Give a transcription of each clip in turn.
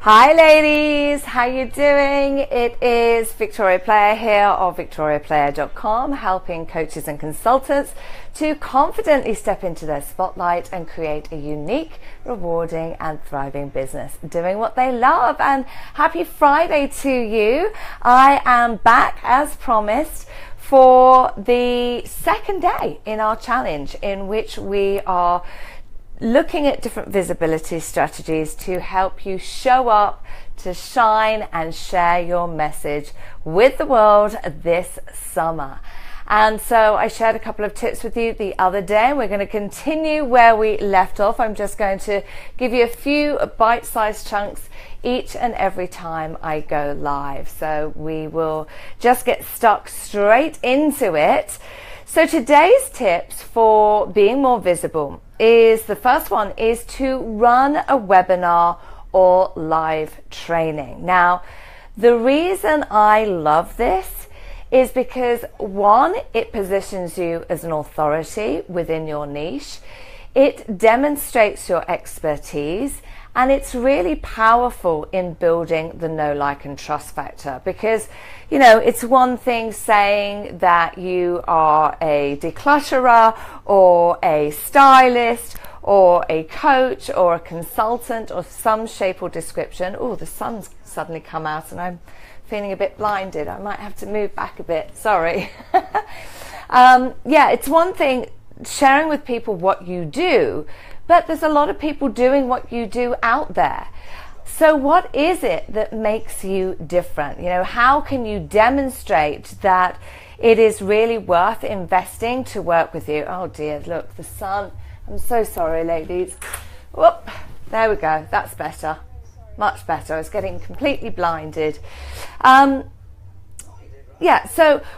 Hi ladies, how you doing? It is Victoria Player here of victoriaplayer.com, helping coaches and consultants to confidently step into their spotlight and create a unique, rewarding and thriving business doing what they love. And happy Friday to you. I am back as promised for the second day in our challenge, in which we are looking at different visibility strategies to help you show up, to shine and share your message with the world this summer. And so I shared a couple of tips with you the other day. We're going to continue where we left off. I'm just going to give you a few bite-sized chunks each and every time I go live. So we will just get stuck straight into it. So today's tips for being more visible is, the first one is to run a webinar or live training. Now, the reason I love this is because, one, it positions you as an authority within your niche. It demonstrates your expertise, and it's really powerful in building the know, like and trust factor, because it's one thing saying that you are a declutterer or a stylist or a coach or a consultant or some shape or description. Oh, the sun's suddenly come out and I'm feeling a bit blinded. I might have to move back a bit, sorry. It's one thing sharing with people what you do, but there's a lot of people doing what you do out there. So what is it that makes you different? How can you demonstrate that it is really worth investing to work with you? Oh dear, look, the sun. I'm so sorry, ladies. Whoop, there we go. That's better. Much better. I was getting completely blinded. So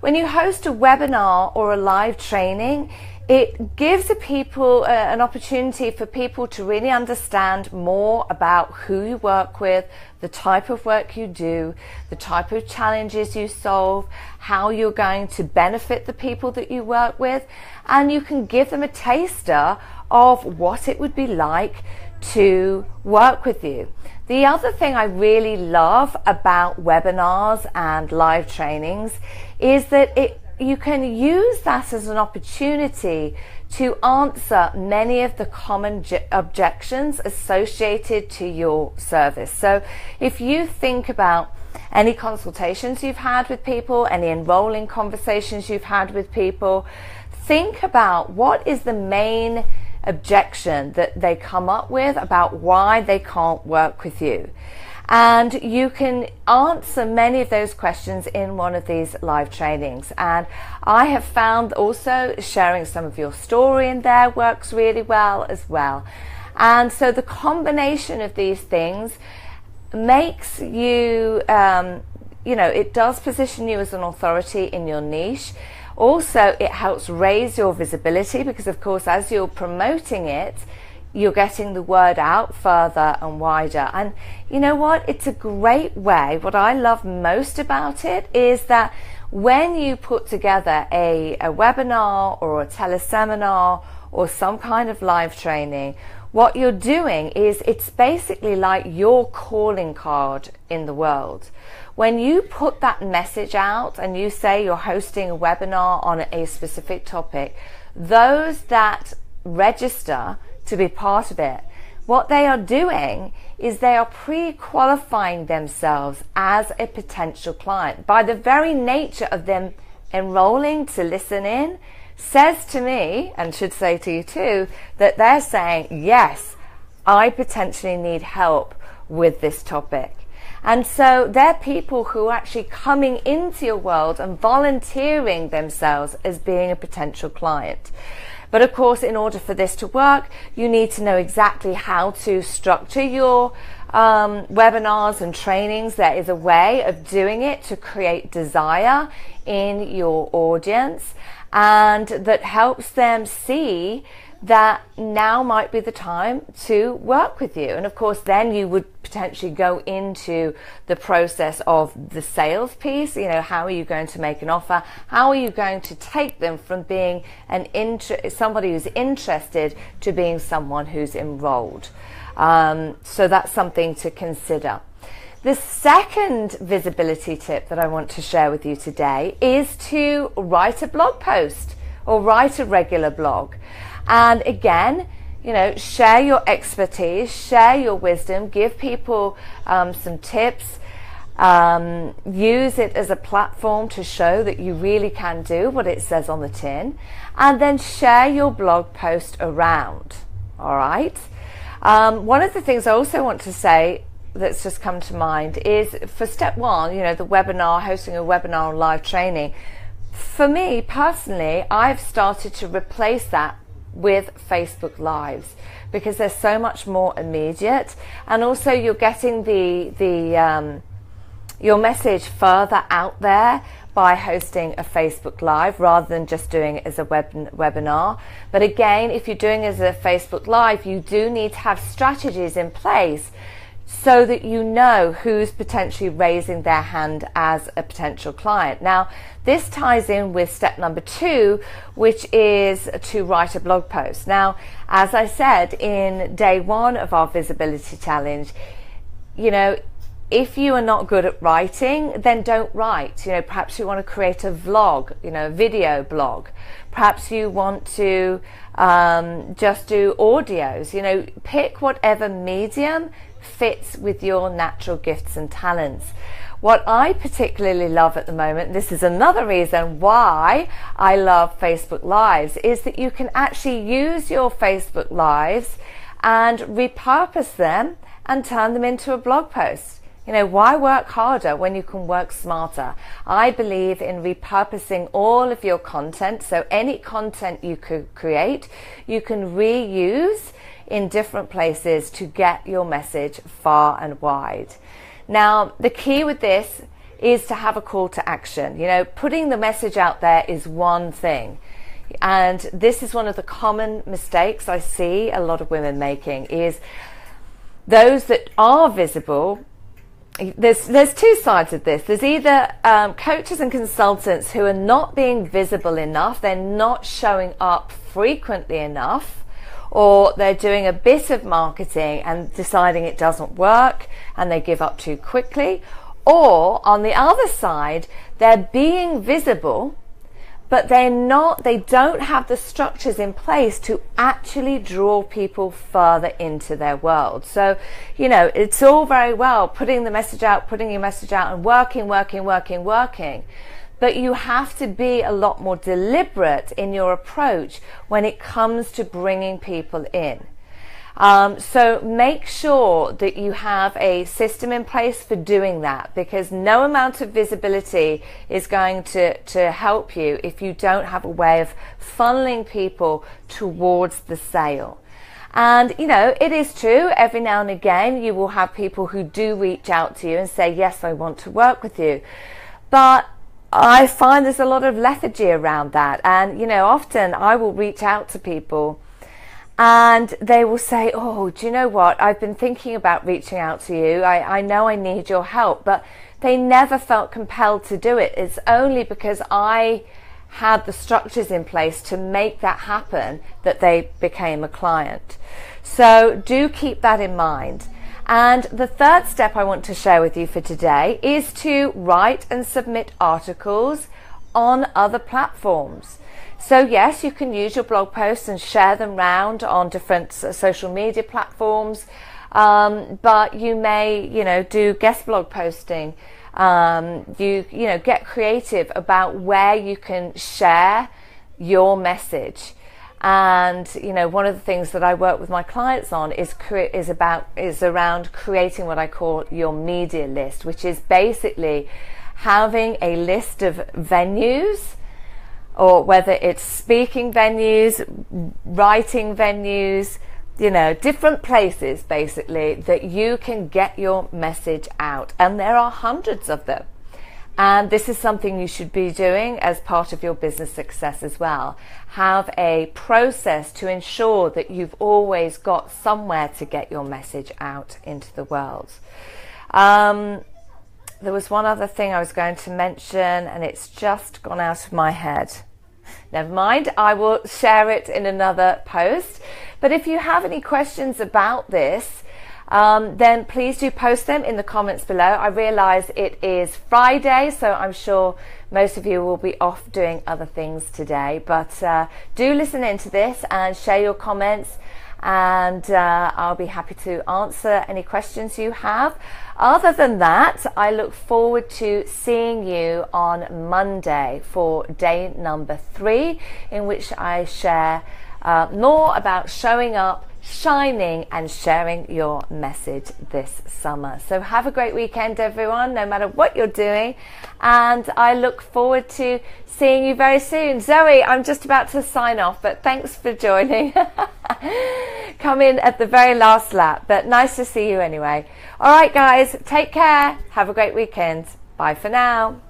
when you host a webinar or a live training, it gives people an opportunity for people to really understand more about who you work with, the type of work you do, the type of challenges you solve, how you're going to benefit the people that you work with, and you can give them a taster of what it would be like to work with you. The other thing I really love about webinars and live trainings is that you can use that as an opportunity to answer many of the common objections associated to your service. So if you think about any consultations you've had with people, any enrolling conversations you've had with people, think about what is the main objection that they come up with about why they can't work with you. And you can answer many of those questions in one of these live trainings. And I have found also sharing some of your story in there works really well as well. And so the combination of these things makes you, it does position you as an authority in your niche. Also, it helps raise your visibility because, of course, as you're promoting it, you're getting the word out further and wider. And you know what? It's a great way. What I love most about it is that when you put together a webinar or a teleseminar or some kind of live training, what you're doing is it's basically like your calling card in the world. When you put that message out and you say you're hosting a webinar on a specific topic, those that register to be part of it, what they are doing is they are pre-qualifying themselves as a potential client. By the very nature of them enrolling to listen in, says to me, and should say to you too, that they're saying, yes, I potentially need help with this topic. And so they're people who are actually coming into your world and volunteering themselves as being a potential client. But of course, in order for this to work, you need to know exactly how to structure your webinars and trainings. There is a way of doing it to create desire in your audience, and that helps them see that now might be the time to work with you. And of course, then you would potentially go into the process of the sales piece. How are you going to make an offer? How are you going to take them from being somebody who's interested to being someone who's enrolled? So that's something to consider. The second visibility tip that I want to share with you today is to write a blog post or write a regular blog. And again, you know, share your expertise, share your wisdom, give people some tips, use it as a platform to show that you really can do what it says on the tin, and then share your blog post around. All right. One of the things I also want to say that's just come to mind is for step one, you know, the webinar, hosting a webinar and live training. For me personally, I've started to replace that with Facebook Lives because they're so much more immediate, and also you're getting your message further out there by hosting a Facebook Live rather than just doing it as a webinar. But again, if you're doing it as a Facebook Live, you do need to have strategies in place so that you know who's potentially raising their hand as a potential client. Now, this ties in with step number 2, which is to write a blog post. Now, as I said in day 1 of our visibility challenge, you know, if you are not good at writing, then don't write. You know, perhaps you want to create a vlog, you know, a video blog. Perhaps you want to just do audios. You know, pick whatever medium fits with your natural gifts and talents. What I particularly love at the moment, this is another reason why I love Facebook Lives, is that you can actually use your Facebook Lives and repurpose them and turn them into a blog post. You know, why work harder when you can work smarter? I believe in repurposing all of your content. So any content you could create, you can reuse in different places to get your message far and wide. Now, the key with this is to have a call to action. You know, putting the message out there is one thing. And this is one of the common mistakes I see a lot of women making, is those that are visible. There's two sides of this. There's either coaches and consultants who are not being visible enough, they're not showing up frequently enough, or they're doing a bit of marketing and deciding it doesn't work and they give up too quickly. Or on the other side, they're being visible, but they don't have the structures in place to actually draw people further into their world. So, you know, it's all very well putting your message out and working. But you have to be a lot more deliberate in your approach when it comes to bringing people in. So make sure that you have a system in place for doing that, because no amount of visibility is going to help you if you don't have a way of funneling people towards the sale. And, you know, it is true, every now and again you will have people who do reach out to you and say, yes, I want to work with you. But I find there's a lot of lethargy around that. And, you know, often I will reach out to people and they will say, oh, do you know what? I've been thinking about reaching out to you. I know I need your help, but they never felt compelled to do it. It's only because I had the structures in place to make that happen that they became a client. So do keep that in mind. And the third step I want to share with you for today is to write and submit articles on other platforms. So yes, you can use your blog posts and share them round on different social media platforms, but you may, you know, do guest blog posting. You know, get creative about where you can share your message. And, you know, one of the things that I work with my clients on is around creating what I call your media list, which is basically having a list of venues, or whether it's speaking venues, writing venues, you know, different places basically that you can get your message out. And there are hundreds of them. And this is something you should be doing as part of your business success as well. Have a process to ensure that you've always got somewhere to get your message out into the world. There was one other thing I was going to mention and it's just gone out of my head. Never mind, I will share it in another post. But if you have any questions about this, then please do post them in the comments below. I realise it is Friday, so I'm sure most of you will be off doing other things today, but do listen into this and share your comments, and I'll be happy to answer any questions you have. Other than that, I look forward to seeing you on Monday for day number 3, in which I share more about showing up, shining and sharing your message this summer. So have a great weekend, everyone, no matter what you're doing, and I look forward to seeing you very soon. Zoe, I'm just about to sign off, but thanks for joining. Come in at the very last lap, but nice to see you anyway. All right, guys, take care. Have a great weekend. Bye for now.